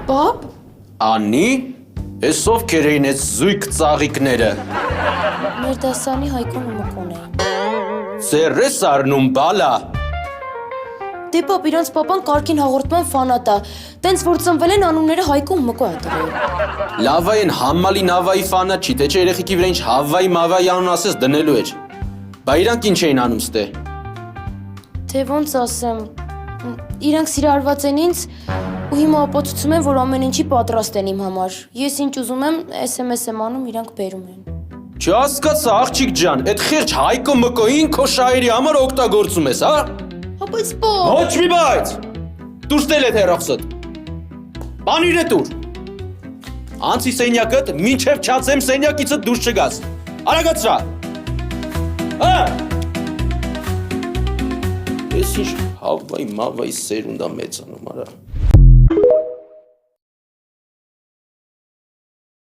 Պապ։ Անի, ես ովքեր էին այդ զույգ ծաղիկները։ Մեր դասանի Հայկոն ու Մկոն էին։ Ձեր ես առնում բալա։ Դե պապ, իրանց պապան կարգին հաղորդման ֆանատ է։ Տենց որ ծնվել են անունները Հայկո ու Մկո է տվել։ Լավա են համալի նավայի ֆանատ չի, թե չէ երեխեքի վրա ինչ Հավայի մավայի անուն ասես դնելու էր։ Բա իրանք ինչ էին անում ստե։ Թե ոնց ասեմ, իրանք սիրարված են ինձ ու հիմա ապացուցում են, որ ամեն ինչի պատրաստ են իմ համար։ Ես ինչ ուզում եմ, SMS եմ անում, իրանք բերում են։ Չհասկացա աղջիկ ջան, այդ խեղճ Հայկո Մկոին քո շահերի համար օգտագործում ես, հա։ Բայց պապ։ Ոչ մի բայց։ Դուրս դել այդ հեռախոսդ։ Բանիր է դուր։ Անցի սենյակդ, մինչև չացեմ սենյակիցդ դուրս չգաս։ Արագացրա։ Հա։ Ես ինչ Հավայի մավայի սերունդա մեծանում, արա։